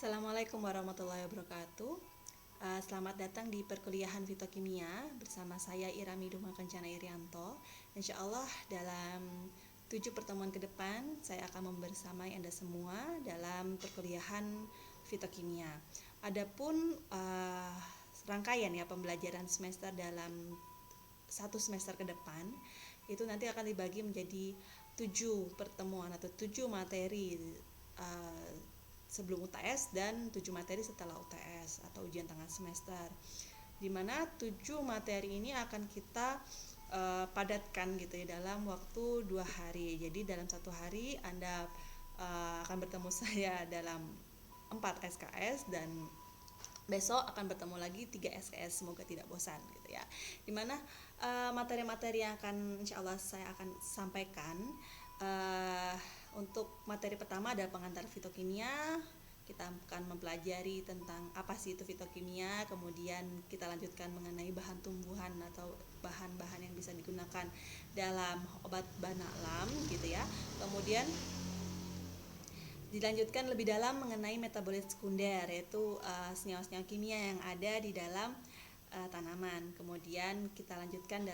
Assalamualaikum warahmatullahi wabarakatuh. Selamat datang di perkuliahan Fitokimia bersama saya Irami Duma Kencana Irianto. Insya Allah dalam 7 pertemuan ke depan saya akan membersamai Anda semua dalam perkuliahan Fitokimia. Adapun rangkaian ya pembelajaran semester dalam satu semester ke depan itu nanti akan dibagi menjadi 7 pertemuan atau 7 materi sebelum UTS dan 7 materi setelah UTS atau ujian tengah semester, di mana 7 materi ini akan kita padatkan gitu ya dalam waktu 2 hari. Jadi dalam 1 hari Anda akan bertemu saya dalam 4 SKS dan besok akan bertemu lagi 3 SKS, semoga tidak bosan gitu ya. Dimana materi-materi yang akan insya Allah saya akan sampaikan, untuk materi pertama adalah pengantar fitokimia. Kita akan mempelajari tentang apa sih itu fitokimia, kemudian kita lanjutkan mengenai bahan tumbuhan atau bahan-bahan yang bisa digunakan dalam obat bahan alam gitu ya. Kemudian dilanjutkan lebih dalam mengenai metabolit sekunder, yaitu senyawa-senyawa kimia yang ada di dalam tanaman. Kemudian kita lanjutkan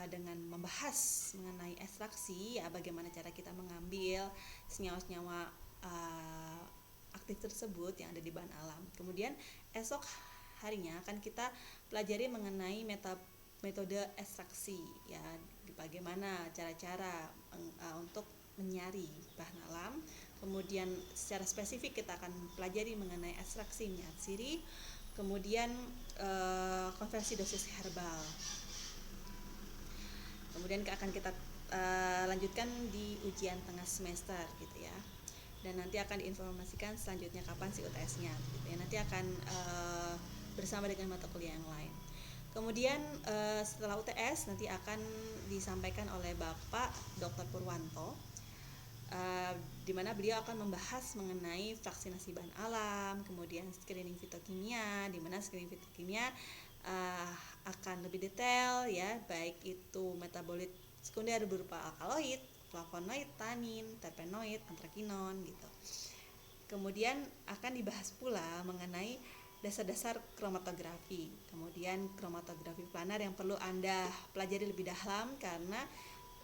dengan membahas mengenai ekstraksi, ya bagaimana cara kita mengambil senyawa-senyawa aktif tersebut yang ada di bahan alam. Kemudian esok harinya akan kita pelajari mengenai metode ekstraksi, ya bagaimana cara-cara untuk menyari bahan alam. Kemudian secara spesifik kita akan pelajari mengenai ekstraksi minyak sirih, kemudian konversi dosis herbal. Kemudian akan kita lanjutkan di ujian tengah semester gitu ya. Dan nanti akan diinformasikan selanjutnya kapan sih UTS-nya gitu ya. Nanti akan bersama dengan mata kuliah yang lain. Kemudian setelah UTS nanti akan disampaikan oleh Bapak Dr. Purwanto, di mana beliau akan membahas mengenai vaksinasi bahan alam, kemudian screening fitokimia, di mana screening fitokimia akan lebih detail ya, baik itu metabolit sekunder berupa alkaloid, flavonoid, tanin, terpenoid, antrakinon gitu. Kemudian akan dibahas pula mengenai dasar-dasar kromatografi, kemudian kromatografi planar yang perlu Anda pelajari lebih dalam karena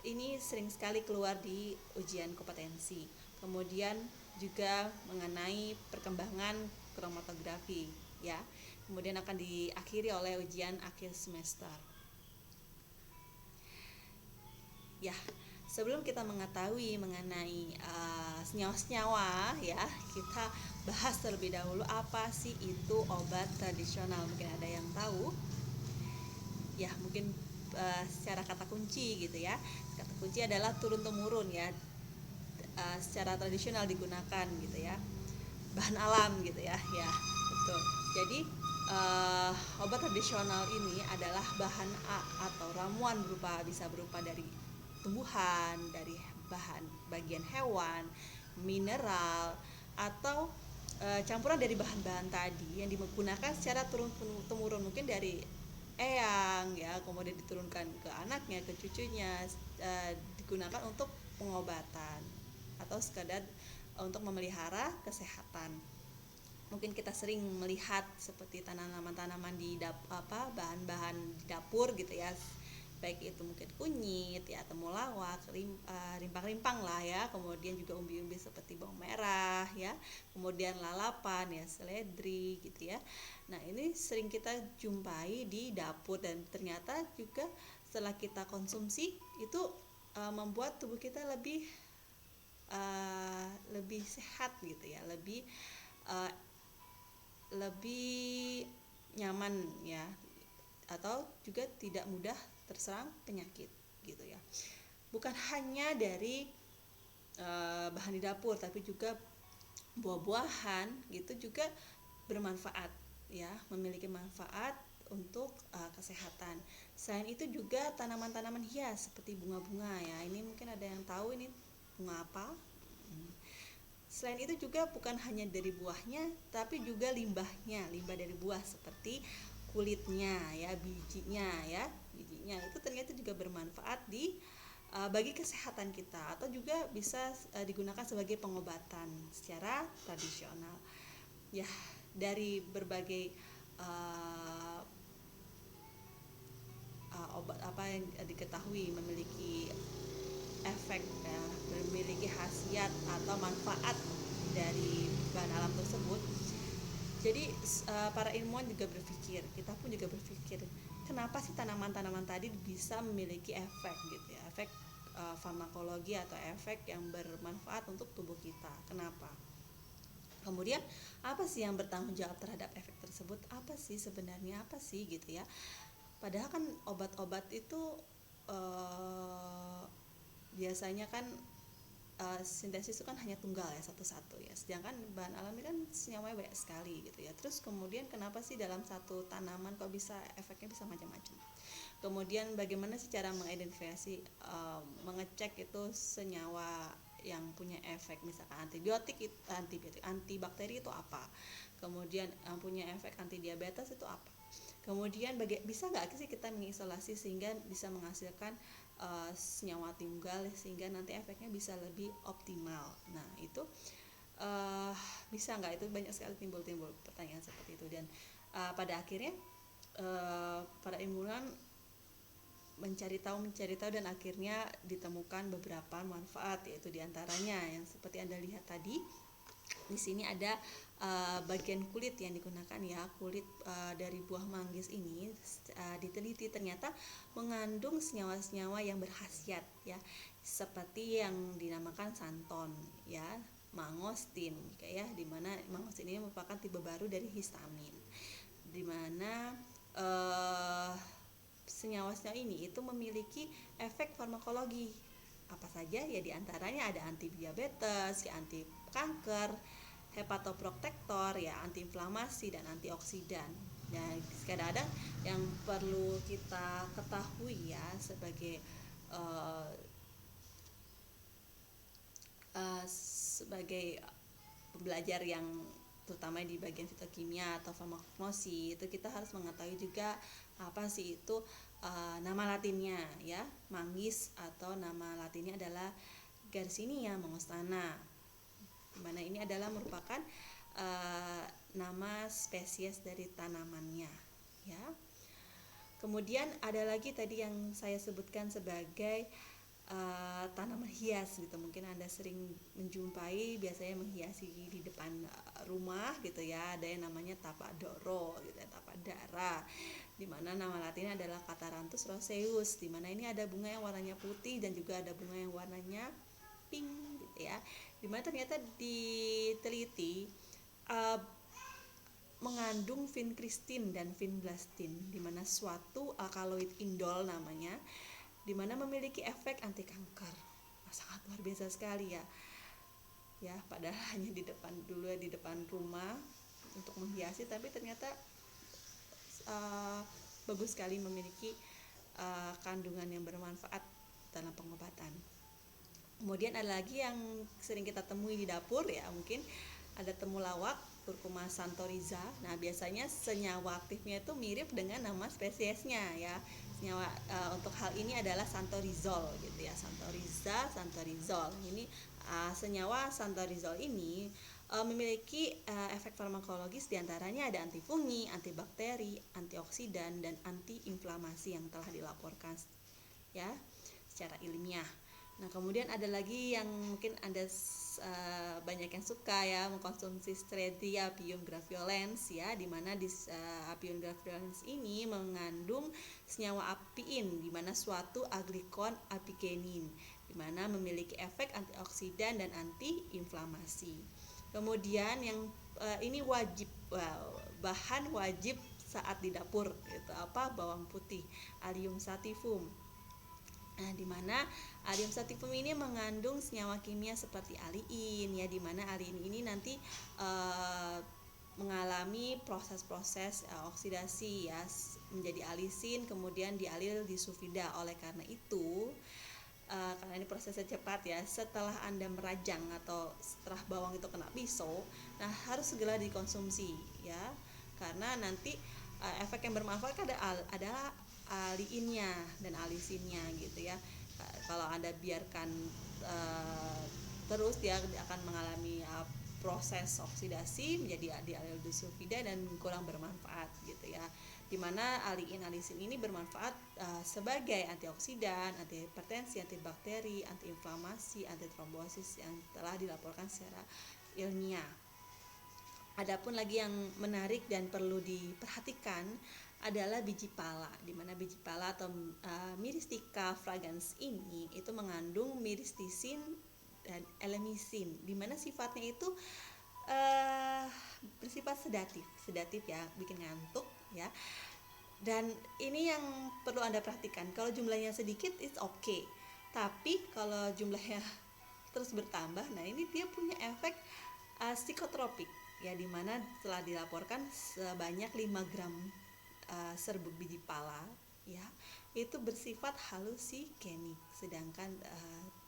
ini sering sekali keluar di ujian kompetensi. Kemudian juga mengenai perkembangan kromatografi ya. Kemudian akan diakhiri oleh ujian akhir semester. Ya, sebelum kita mengetahui mengenai senyawa-senyawa ya, kita bahas terlebih dahulu apa sih itu obat tradisional. Mungkin ada yang tahu? Ya, mungkin secara kata kunci gitu ya. Kata kunci adalah turun-temurun ya, secara tradisional digunakan gitu ya, bahan alam gitu ya. Ya, betul. Jadi obat tradisional ini adalah bahan atau ramuan bisa berupa dari tumbuhan, dari bahan bagian hewan, mineral, atau campuran dari bahan-bahan tadi yang digunakan secara turun-temurun, mungkin dari eyang ya, kemudian diturunkan ke anaknya, ke cucunya, digunakan untuk pengobatan atau sekadar untuk memelihara kesehatan. Mungkin kita sering melihat seperti tanaman-tanaman di bahan-bahan di dapur gitu ya, baik itu mungkin kunyit ya, temulawak, rimpang-rimpang lah ya, kemudian juga umbi-umbi seperti bawang merah ya, kemudian lalapan ya, seledri gitu ya. Nah, ini sering kita jumpai di dapur dan ternyata juga setelah kita konsumsi itu membuat tubuh kita lebih sehat gitu ya, lebih nyaman ya, atau juga tidak mudah terserang penyakit gitu ya. Bukan hanya dari bahan di dapur, tapi juga buah-buahan gitu juga bermanfaat ya, memiliki manfaat untuk kesehatan. Selain itu juga tanaman-tanaman hias seperti bunga-bunga ya. Ini mungkin ada yang tahu ini bunga apa? Selain itu juga bukan hanya dari buahnya, tapi juga limbah dari buah seperti kulitnya ya, bijinya itu ternyata juga bermanfaat bagi kesehatan kita, atau juga bisa digunakan sebagai pengobatan secara tradisional. ya dari berbagai uh, obat apa yang diketahui memiliki efek ya, memiliki khasiat atau manfaat dari bahan alam tersebut. Jadi para ilmuwan juga berpikir, kita pun juga berpikir, kenapa sih tanaman-tanaman tadi bisa memiliki efek gitu ya, efek farmakologi atau efek yang bermanfaat untuk tubuh kita. Kenapa? Kemudian apa sih yang bertanggung jawab terhadap efek tersebut? Apa sih sebenarnya, apa sih gitu ya? Padahal kan obat-obat itu biasanya kan sintesis itu kan hanya tunggal ya, satu-satu ya, sedangkan bahan alami kan senyawanya banyak sekali gitu ya. Terus kemudian kenapa sih dalam satu tanaman kok bisa efeknya bisa macam-macam? Kemudian bagaimana sih cara mengidentifikasi, mengecek itu senyawa yang punya efek, misalkan antibakteri itu apa, kemudian yang punya efek anti diabetes itu apa, kemudian bisa nggak sih kita mengisolasi sehingga bisa menghasilkan senyawa tunggal sehingga nanti efeknya bisa lebih optimal. Nah itu bisa nggak, itu banyak sekali timbul pertanyaan seperti itu. Dan pada akhirnya para ilmuwan mencari tahu dan akhirnya ditemukan beberapa manfaat, yaitu diantaranya yang seperti Anda lihat tadi. Di sini ada bagian kulit yang digunakan ya, kulit dari buah manggis ini diteliti ternyata mengandung senyawa-senyawa yang berkhasiat ya, seperti yang dinamakan santon ya, mangostin ya, dimana mangostin ini merupakan tipe baru dari histamin, dimana senyawa-senyawa ini itu memiliki efek farmakologi apa saja ya, diantaranya ada anti diabetes, ya, anti kanker, hepatoprotektor ya, antiinflamasi dan antioksidan. Dan kadang-kadang yang perlu kita ketahui ya sebagai sebagai pembelajar yang terutama di bagian fitokimia atau farmakologi, itu kita harus mengetahui juga apa sih itu nama latinnya ya, manggis atau nama latinnya adalah Garcinia mangostana, dimana ini adalah merupakan nama spesies dari tanamannya ya. Kemudian ada lagi tadi yang saya sebutkan sebagai tanaman hias gitu, mungkin Anda sering menjumpai biasanya menghiasi di depan rumah gitu ya, ada yang namanya tapadoro gitu ya, tapadara, dimana nama latinnya adalah Catharanthus roseus, dimana ini ada bunga yang warnanya putih dan juga ada bunga yang warnanya pink gitu ya, dimana ternyata diteliti mengandung vincristin dan vinblastin, dimana suatu alkaloid indol namanya, dimana memiliki efek anti kanker. Nah, sangat luar biasa sekali ya. Ya, padahal hanya di depan rumah untuk menghiasi, tapi ternyata bagus sekali, memiliki kandungan yang bermanfaat dalam pengobatan. Kemudian ada lagi yang sering kita temui di dapur ya, mungkin ada temulawak, Curcuma santoriza. Nah, biasanya senyawa aktifnya itu mirip dengan nama spesiesnya ya. Senyawa untuk hal ini adalah santorizol gitu ya, santorizol. Ini senyawa santorizol ini memiliki efek farmakologis, diantaranya ada antifungi, antibakteri, antioksidan dan antiinflamasi yang telah dilaporkan ya secara ilmiah. Nah, kemudian ada lagi yang mungkin Anda banyak yang suka ya mengkonsumsi Stevia Apium graveolens ya, di mana di Apium graveolens ini mengandung senyawa apiin, di mana suatu aglikon apigenin, di mana memiliki efek antioksidan dan antiinflamasi. Kemudian yang ini wajib, bahan wajib saat di dapur itu apa? Bawang putih, Allium sativum. Nah, di mana Allium sativum ini mengandung senyawa kimia seperti aliin ya, di mana aliin ini nanti mengalami proses-proses oksidasi ya menjadi alisin, kemudian dialil di sulfida. Oleh karena itu karena ini prosesnya cepat ya, setelah Anda merajang atau setelah bawang itu kena pisau, nah harus segera dikonsumsi ya, karena nanti efek yang bermanfaat adalah aliinnya dan alisinnya gitu ya. Kalau Anda biarkan terus, dia akan mengalami proses oksidasi menjadi dialdehyde sulfida dan kurang bermanfaat gitu ya. Dimana aliin-alisin ini bermanfaat sebagai antioksidan, antihipertensi, antibakteri, antiinflamasi, antitrombosis yang telah dilaporkan secara ilmiah. Adapun lagi yang menarik dan perlu diperhatikan adalah biji pala, di mana biji pala atau Myristica fragans ini itu mengandung myristisin dan elemisin, di mana sifatnya itu bersifat sedatif ya, bikin ngantuk ya. Dan ini yang perlu Anda perhatikan, kalau jumlahnya sedikit it's okay, tapi kalau jumlahnya terus bertambah, nah ini dia punya efek psikotropik ya, dimana telah dilaporkan sebanyak 5 gram serbuk biji pala ya itu bersifat halusigenik, sedangkan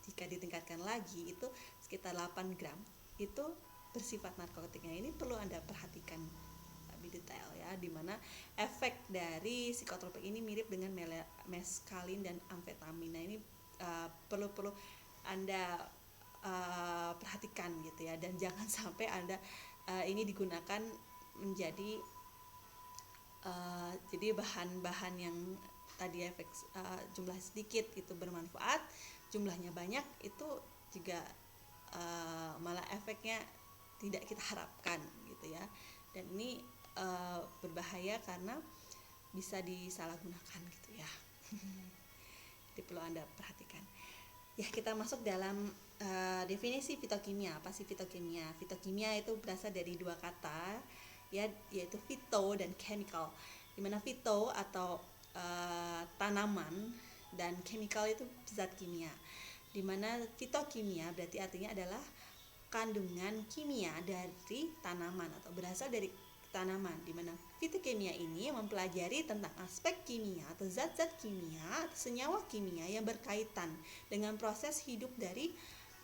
jika ditingkatkan lagi itu sekitar 8 gram itu bersifat narkotiknya. Ini perlu Anda perhatikan lebih detail ya, dimana efek dari psikotropik ini mirip dengan meskalin dan amfetamin. Nah ini perlu Anda perhatikan gitu ya, dan jangan sampai Anda ini digunakan menjadi jadi bahan-bahan yang tadi efek jumlah sedikit itu bermanfaat, jumlahnya banyak itu juga malah efeknya tidak kita harapkan gitu ya. Dan ini berbahaya karena bisa disalahgunakan gitu ya. Jadi perlu Anda perhatikan. Ya, kita masuk dalam definisi fitokimia. Apa sih fitokimia? Fitokimia itu berasal dari dua kata ya, yaitu phyto dan chemical. Dimana phyto atau tanaman dan chemical itu zat kimia. Dimana fitokimia berarti artinya adalah kandungan kimia dari tanaman atau berasal dari tanaman, dimana fitokimia ini mempelajari tentang aspek kimia atau zat-zat kimia, senyawa kimia yang berkaitan dengan proses hidup dari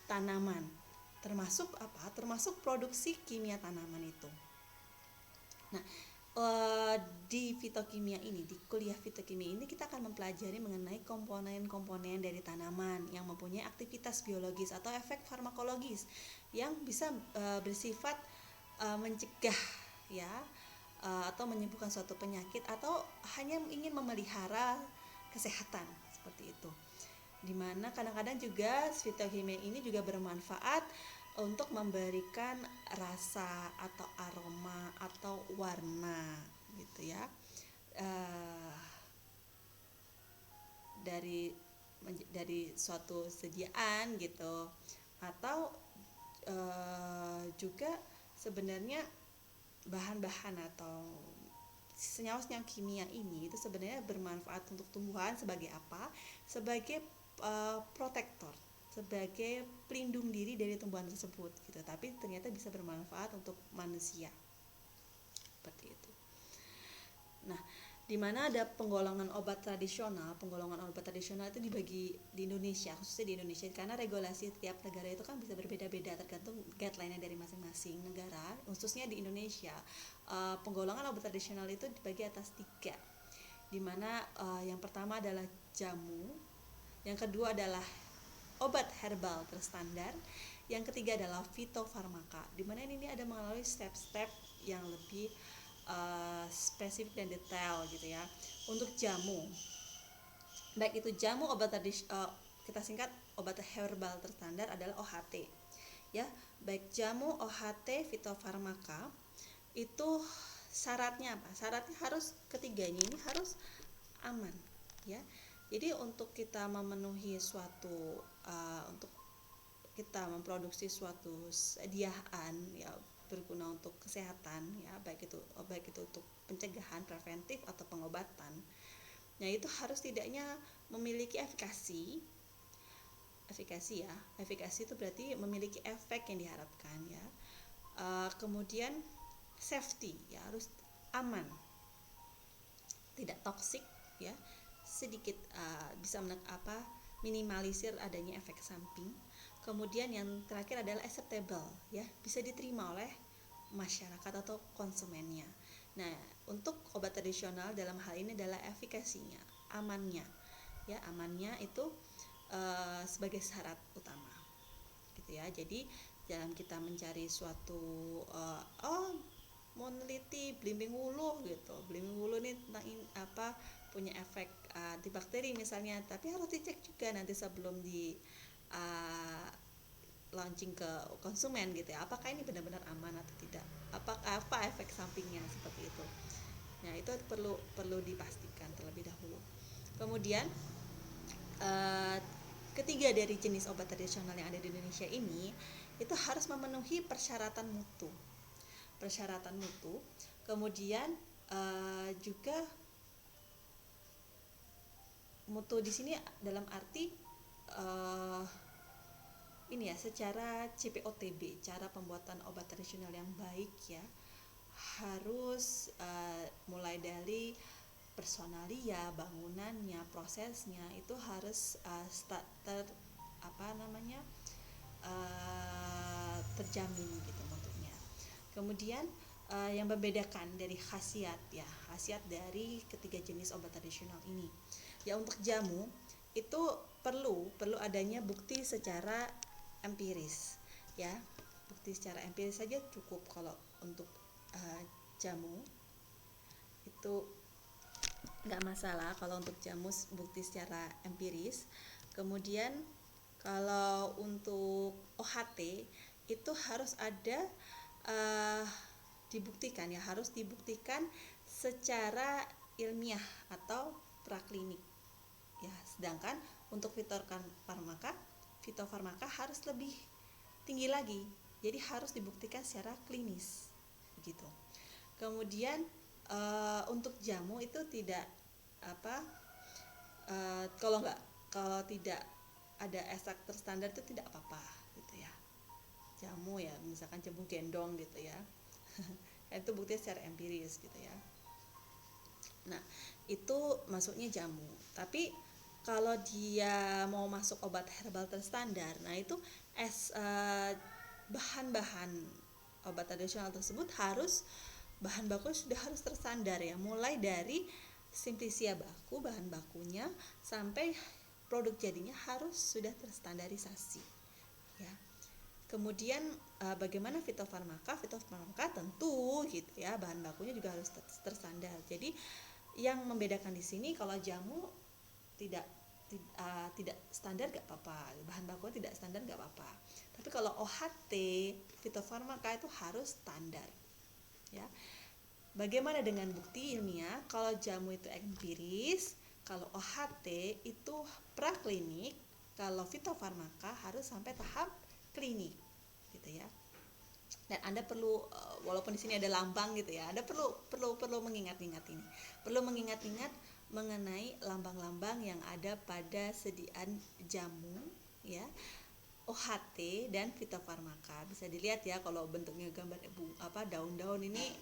tanaman, termasuk apa? Termasuk produksi kimia tanaman itu. Nah, di fitokimia ini, di kuliah fitokimia ini kita akan mempelajari mengenai komponen-komponen dari tanaman yang mempunyai aktivitas biologis atau efek farmakologis yang bisa bersifat mencegah ya atau menyembuhkan suatu penyakit atau hanya ingin memelihara kesehatan seperti itu. Dimana kadang-kadang juga fitokimia ini juga bermanfaat untuk memberikan rasa atau aroma atau warna gitu ya, dari suatu sajian gitu, atau juga sebenarnya bahan-bahan atau senyawa-senyawa kimia ini itu sebenarnya bermanfaat untuk tumbuhan sebagai apa? Sebagai protektor, sebagai pelindung diri dari tumbuhan tersebut gitu. Tapi ternyata bisa bermanfaat untuk manusia. Seperti itu. Nah, di mana ada penggolongan obat tradisional. Penggolongan obat tradisional itu dibagi di Indonesia, khususnya di Indonesia, karena regulasi tiap negara itu kan bisa berbeda-beda tergantung guideline-nya dari masing-masing negara. Khususnya di Indonesia, penggolongan obat tradisional itu dibagi atas 3, di mana yang pertama adalah jamu, yang kedua adalah obat herbal terstandar, yang ketiga adalah fitofarmaka, di mana ini ada melalui step-step yang lebih spesifik dan detail gitu ya. Untuk jamu, baik itu jamu obat kita singkat obat herbal terstandar adalah OHT ya, baik jamu OHT fitofarmaka itu syaratnya apa? Syaratnya harus ketiganya ini harus aman ya. Jadi untuk kita memenuhi suatu untuk kita memproduksi suatu sediaan ya berguna untuk kesehatan ya, baik itu untuk pencegahan, preventif atau pengobatan. Nah, itu harus tidaknya memiliki efikasi ya. Efikasi itu berarti memiliki efek yang diharapkan ya. Kemudian safety ya, harus aman, tidak toksik ya, sedikit bisa minimalisir adanya efek samping. Kemudian yang terakhir adalah acceptable ya, bisa diterima oleh masyarakat atau konsumennya. Nah, untuk obat tradisional dalam hal ini adalah efikasinya, amannya ya, amannya itu sebagai syarat utama gitu ya. Jadi dalam kita mencari suatu oh mau neliti belimbing wuluh gitu. Belimbing wuluh ini tentang punya efek antibakteri misalnya, tapi harus dicek juga nanti sebelum di uh, launching ke konsumen gitu ya, apakah ini benar-benar aman atau tidak, apa efek sampingnya seperti itu. Nah itu perlu dipastikan terlebih dahulu. Kemudian ketiga dari jenis obat tradisional yang ada di Indonesia ini itu harus memenuhi persyaratan mutu. Kemudian juga mutu di sini dalam arti ini ya, secara CPOTB, cara pembuatan obat tradisional yang baik ya, harus mulai dari personalia, bangunannya, prosesnya itu harus terjamin gitu bentuknya. Kemudian yang membedakan dari khasiat dari ketiga jenis obat tradisional ini ya, untuk jamu itu perlu adanya bukti secara empiris ya. Bukti secara empiris saja cukup kalau untuk jamu itu nggak masalah kalau untuk jamu bukti secara empiris. Kemudian kalau untuk OHT itu harus ada harus dibuktikan secara ilmiah atau praklinik ya. Sedangkan untuk fitofarmaka harus lebih tinggi lagi, jadi harus dibuktikan secara klinis begitu. Kemudian untuk jamu itu tidak kalau tidak ada ekstrak terstandar itu tidak apa-apa gitu ya. Jamu ya, misalkan jamu gendong gitu ya. Itu buktinya secara empiris gitu ya. Nah, itu masuknya jamu. Tapi kalau dia mau masuk obat herbal terstandar, nah itu bahan-bahan obat tradisional tersebut bahan baku sudah harus terstandar ya, mulai dari simplisia baku, bahan bakunya, sampai produk jadinya harus sudah terstandarisasi ya. Kemudian bagaimana fitofarmaka tentu gitu ya, bahan bakunya juga harus terstandar. Jadi yang membedakan di sini, kalau jamu tidak standar gak apa-apa, bahan bakunya tidak standar gak apa-apa. Tapi kalau OHT fitofarmaka itu harus standar ya. Bagaimana dengan bukti ilmiah? Kalau jamu itu empiris, kalau OHT itu praklinik, kalau fitofarmaka harus sampai tahap klinik gitu ya. Dan Anda perlu, walaupun di sini ada lambang gitu ya, Anda perlu mengingat-ingat ini. Perlu mengingat-ingat mengenai lambang-lambang yang ada pada sediaan jamu ya, OHT dan fitofarmaka. Bisa dilihat ya, kalau bentuknya gambar daun-daun ini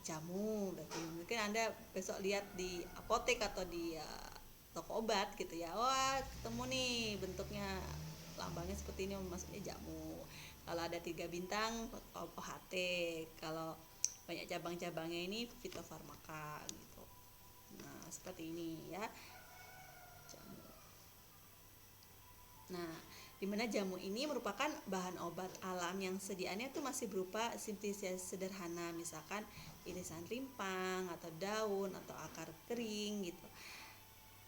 jamu, berarti mungkin Anda besok lihat di apotek atau di toko obat gitu ya, wah ketemu nih bentuknya, lambangnya seperti ini, maksudnya jamu. Kalau ada 3 bintang OHT, kalau banyak cabang-cabangnya ini fitofarmaka gitu. Nah seperti ini ya jamu. Nah dimana jamu ini merupakan bahan obat alam yang sediaannya itu masih berupa sintesis sederhana, misalkan irisan rimpang atau daun atau akar kering gitu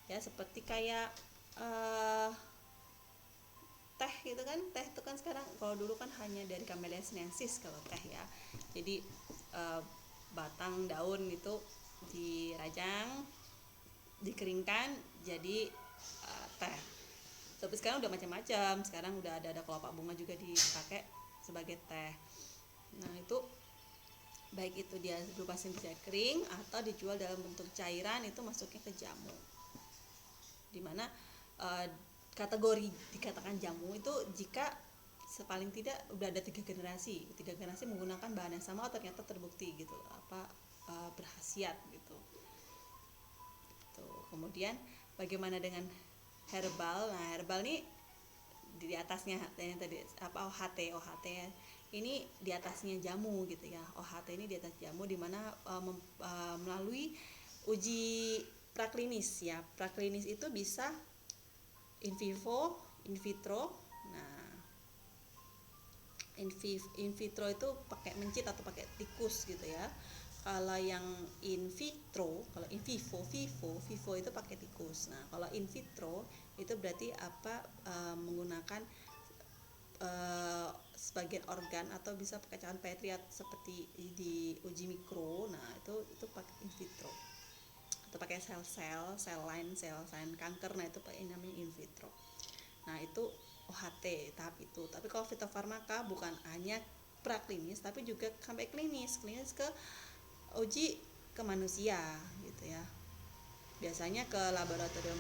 ya, seperti kayak teh gitu kan. Teh itu kan sekarang, kalau dulu kan hanya dari Camellia sinensis kalau teh ya, jadi batang daun itu dirajang, dikeringkan jadi teh. Tapi sekarang udah macam-macam, sekarang udah ada kelopak bunga juga dipakai sebagai teh. Nah itu baik itu dia berupa sintesis kering atau dijual dalam bentuk cairan, itu masuknya ke jamu. Dimana kategori dikatakan jamu itu jika paling tidak udah ada 3 generasi menggunakan bahan yang sama, ternyata terbukti gitu berkhasiat gitu. Kemudian bagaimana dengan herbal? Nah herbal nih di atasnya yang tadi OHT ini di atasnya jamu gitu ya. OHT ini di atas jamu, dimana melalui uji praklinis ya. Praklinis itu bisa in vivo, in vitro. Nah in vitro itu pakai mencit atau pakai tikus gitu ya. Kalau yang in vitro, kalau in vivo itu pakai tikus. Nah, kalau in vitro itu berarti menggunakan sebagian organ atau bisa pakai cairan petri seperti di uji mikro. Nah, itu pakai in vitro. Atau pakai sel lain kanker. Nah, itu pakai namanya in vitro. Nah, itu OHT tahap itu. Tapi kalau fitofarmaka bukan hanya praklinis tapi juga sampai klinis ke uji ke manusia gitu ya. Biasanya ke laboratorium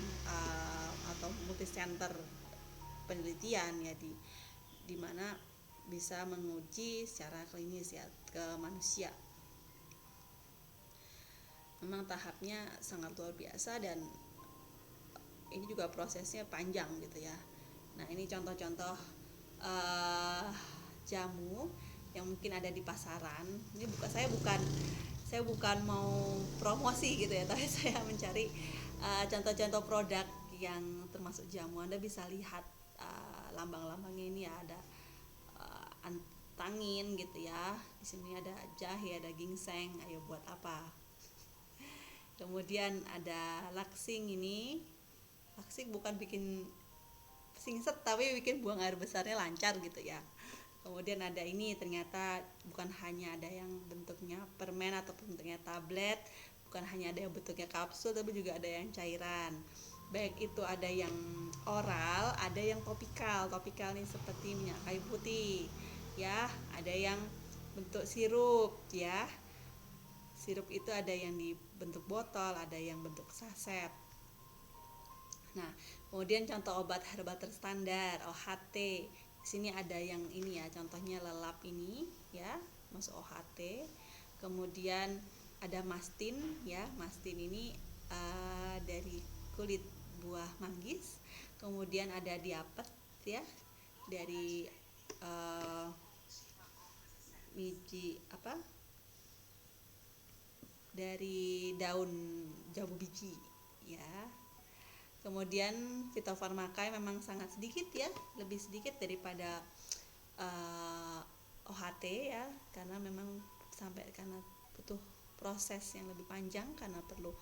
atau multicenter penelitian ya, di mana bisa menguji secara klinis ya ke manusia. Memang tahapnya sangat luar biasa dan ini juga prosesnya panjang gitu ya. Nah, ini contoh-contoh jamu yang mungkin ada di pasaran. Ini saya bukan mau promosi gitu ya, tapi saya mencari contoh-contoh produk yang termasuk jamu. Anda bisa lihat lambang-lambangnya ini ya, ada antangin gitu ya. Di sini ada jahe, ada ginseng. Ayo buat apa? Kemudian ada laksing ini. Laksing bukan bikin singset tapi bikin buang air besarnya lancar gitu ya. Kemudian ada ini, ternyata bukan hanya ada yang bentuknya permen atau bentuknya tablet, bukan hanya ada yang bentuknya kapsul, tapi juga ada yang cairan. Baik itu ada yang oral, ada yang topikal. Topikal nih seperti minyak kayu putih ya, ada yang bentuk sirup ya. Sirup itu ada yang di bentuk botol, ada yang bentuk saset. Nah, kemudian contoh obat herbal terstandar OHT. Di sini ada yang ini ya, contohnya lelap ini ya, masuk OHT. Kemudian ada mastin ya, mastin ini dari kulit buah manggis. Kemudian ada diapet ya, dari dari daun jambu biji ya. Kemudian fitofarmaka memang sangat sedikit ya, lebih sedikit daripada OHT ya, karena memang karena butuh proses yang lebih panjang karena perlu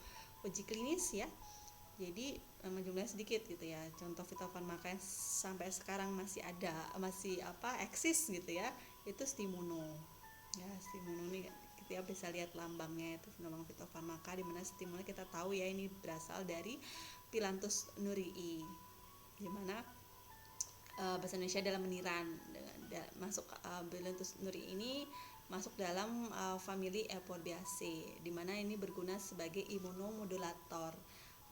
uji klinis ya. Jadi memang jumlahnya sedikit gitu ya. Contoh fitofarmaka yang sampai sekarang masih eksis gitu ya, itu Stimuno. Ya, Stimuno ini kita bisa lihat lambangnya, itu lambang fitofarmaka, di mana Stimuno kita tahu ya ini berasal dari Phyllanthus nurii, di mana bahasa Indonesia adalah meniran. Masuk Phyllanthus nurii ini masuk dalam famili Euphorbia-ceae, di mana ini berguna sebagai imunomodulator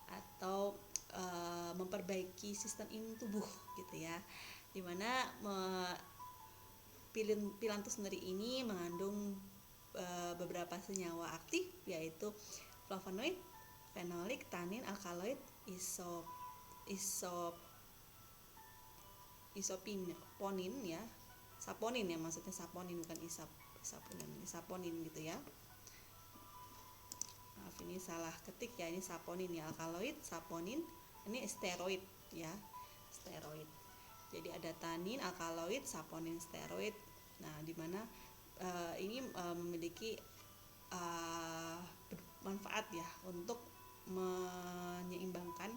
atau memperbaiki sistem imun tubuh gitu ya. Di mana Phyllanthus nurii ini mengandung beberapa senyawa aktif, yaitu flavonoid, fenolik, tanin, alkaloid, isoponin ya, saponin ya, maksudnya saponin bukan saponin gitu ya. Maaf, ini salah ketik ya, ini saponin ya, alkaloid, saponin, ini steroid ya, steroid. Jadi ada tanin, alkaloid, saponin, steroid. Nah, di mana ini memiliki manfaat ya untuk menyeimbangkan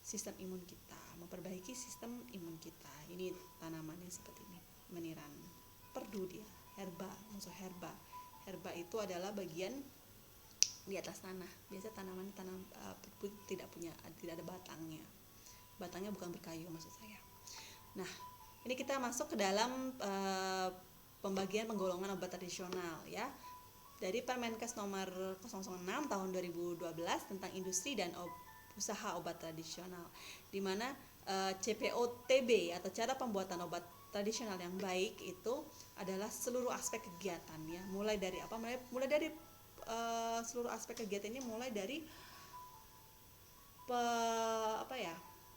sistem imun kita, memperbaiki sistem imun kita. Ini tanamannya seperti ini, meniran, perdu dia, herba, musuh herba. Herba itu adalah bagian di atas tanah. Biasa tanaman perdu tidak ada batangnya. Batangnya bukan berkayu maksud saya. Nah, ini kita masuk ke dalam pembagian penggolongan obat tradisional ya. Dari Permenkes nomor 006 tahun 2012 tentang industri dan usaha obat tradisional, di mana CPOTB atau cara pembuatan obat tradisional yang baik itu adalah seluruh aspek kegiatan ya. Mulai dari seluruh aspek kegiatan ini, mulai dari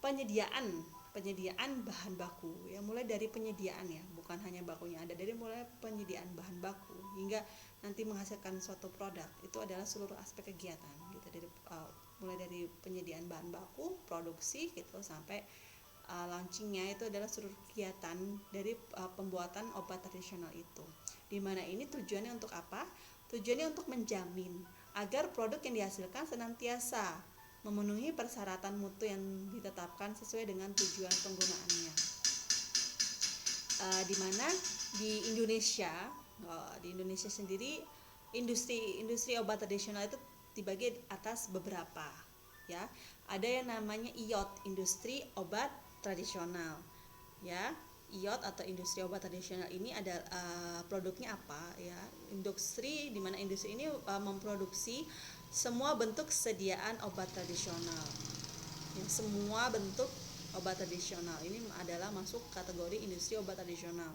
penyediaan bahan baku ya, mulai dari penyediaan ya, bukan hanya bakunya ada, dari mulai penyediaan bahan baku hingga nanti menghasilkan suatu produk, itu adalah seluruh aspek kegiatan gitu, dari mulai dari penyediaan bahan baku, produksi gitu, sampai launchingnya itu adalah seluruh kegiatan dari pembuatan obat tradisional itu. Dimana ini tujuannya untuk apa? Tujuannya untuk menjamin agar produk yang dihasilkan senantiasa memenuhi persyaratan mutu yang ditetapkan sesuai dengan tujuan penggunaannya. Dimana di Indonesia sendiri industri obat tradisional itu dibagi atas beberapa, ya. Ada yang namanya IOT, industri obat tradisional, ya. IOT atau industri obat tradisional ini ada produknya apa, ya. Dimana industri ini memproduksi semua bentuk sediaan obat tradisional, ya, semua bentuk obat tradisional ini adalah masuk kategori industri obat tradisional.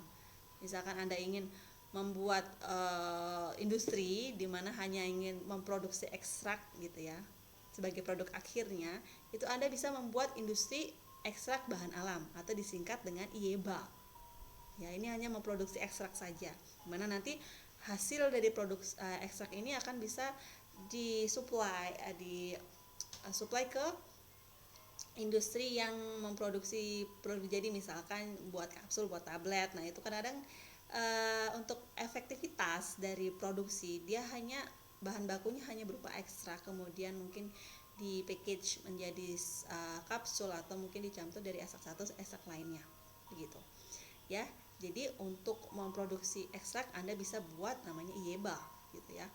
Misalkan Anda ingin membuat industri di mana hanya ingin memproduksi ekstrak gitu ya sebagai produk akhirnya, itu Anda bisa membuat industri ekstrak bahan alam atau disingkat dengan IEBA. Ya, ini hanya memproduksi ekstrak saja. Dimana nanti hasil dari produk ekstrak ini akan bisa disuplai ke industri yang memproduksi produk jadi misalkan buat kapsul, buat tablet. Nah, itu kadang-kadang untuk efektivitas dari produksi dia hanya bahan bakunya hanya berupa ekstrak, kemudian mungkin di package menjadi kapsul atau mungkin dicampur dari ekstrak satu ekstrak lainnya begitu ya. Jadi untuk memproduksi ekstrak Anda bisa buat namanya IEBA gitu ya.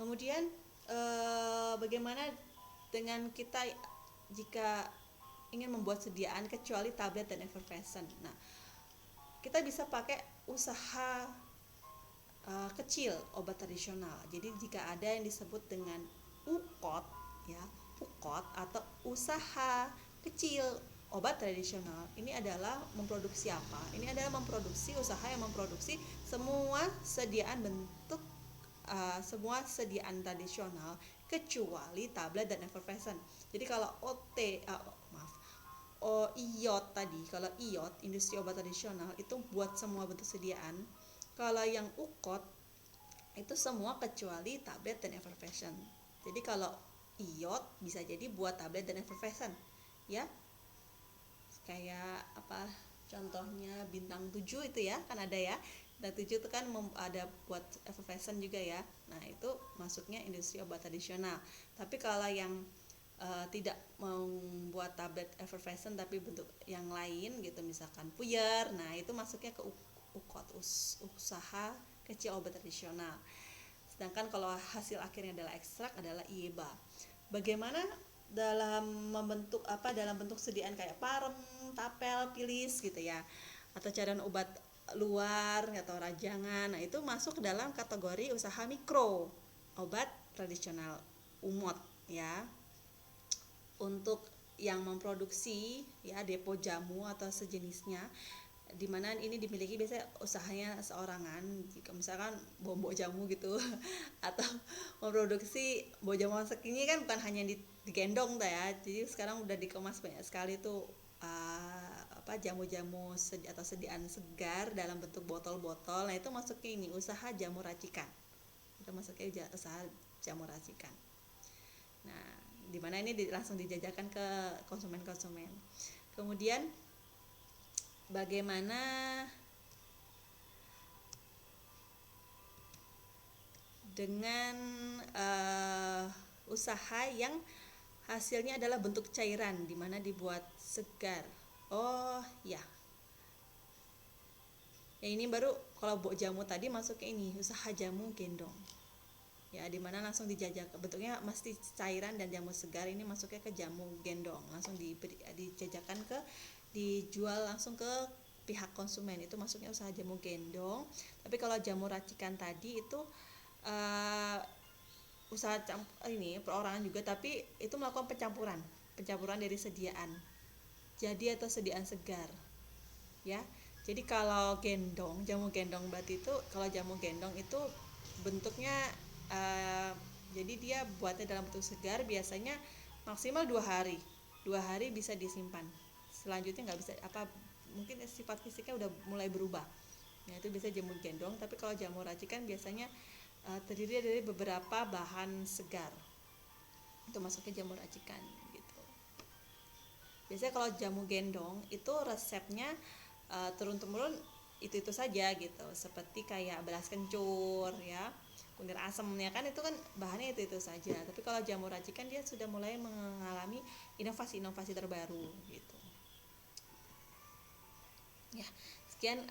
Kemudian bagaimana dengan kita jika ingin membuat sediaan kecuali tablet dan effervescent. Nah, kita bisa pakai usaha kecil obat tradisional. Jadi jika ada yang disebut dengan UKOT, ya, UKOT atau usaha kecil obat tradisional, ini adalah memproduksi apa? Ini adalah memproduksi usaha yang memproduksi semua sediaan semua sediaan tradisional kecuali tablet dan effervescent. Jadi kalau IOT tadi, kalau IOT industri obat tradisional itu buat semua bentuk sediaan. Kalau yang UKOT itu semua kecuali tablet dan effervescent. Jadi kalau IOT bisa jadi buat tablet dan effervescent, ya. Kayak apa? Contohnya bintang 7 itu ya, kan ada ya. Bintang 7 itu kan ada buat effervescent juga ya. Nah, itu masuknya industri obat tradisional. Tapi kalau yang tidak membuat tablet effervescent tapi bentuk yang lain gitu, misalkan puyer, nah itu masuknya ke UKOT, usaha kecil obat tradisional. Sedangkan kalau hasil akhirnya adalah ekstrak adalah IEBA. Bagaimana dalam bentuk sediaan kayak parem, tapel, pilis gitu ya, atau cairan obat luar atau rajangan. Nah, itu masuk ke dalam kategori usaha mikro obat tradisional UMOT ya. Untuk yang memproduksi ya depo jamu atau sejenisnya, di mana ini dimiliki biasanya usahanya seorangan. Jika misalkan bombok jamu gitu atau memproduksi bombok jamu segini kan bukan hanya digendong ya. Jadi sekarang udah dikemas banyak sekali tuh jamu-jamu atau sediaan segar dalam bentuk botol-botol. Nah, itu masuknya ini usaha jamu racikan. Itu masuknya usaha jamu racikan. Nah, di mana ini langsung dijajakan ke konsumen-konsumen. Kemudian bagaimana dengan usaha yang hasilnya adalah bentuk cairan di mana dibuat segar. Oh ya. Ya, ini baru kalau bok jamu tadi masuk ke ini usaha jamu gendong. Ya, dimana langsung dijajak, bentuknya mesti cairan dan jamu segar, ini masuknya ke jamu gendong, langsung dijajakan dijual langsung ke pihak konsumen, itu masuknya usaha jamu gendong. Tapi kalau jamu racikan tadi itu usaha perorangan juga, tapi itu melakukan pencampuran dari sediaan jadi atau sediaan segar ya. Jadi kalau jamu gendong berarti itu, kalau jamu gendong itu bentuknya jadi dia buatnya dalam bentuk segar, biasanya maksimal 2 hari bisa disimpan, selanjutnya nggak bisa, mungkin sifat fisiknya udah mulai berubah. Nah, itu bisa jamu gendong. Tapi kalau jamu racikan biasanya terdiri dari beberapa bahan segar, itu masuknya jamu racikan gitu. Biasanya kalau jamu gendong itu resepnya turun-temurun itu saja gitu, seperti kayak beras kencur ya, kunir asem ya kan, itu kan bahannya itu saja. Tapi kalau jamu racikan dia sudah mulai mengalami inovasi-inovasi terbaru gitu ya. Sekian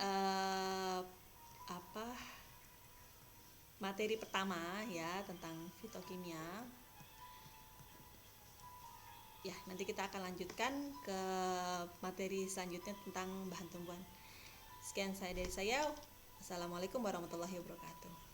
apa materi pertama ya tentang fitokimia. Ya, nanti kita akan lanjutkan ke materi selanjutnya tentang bahan tumbuhan. Sekian dari saya. Assalamualaikum warahmatullahi wabarakatuh.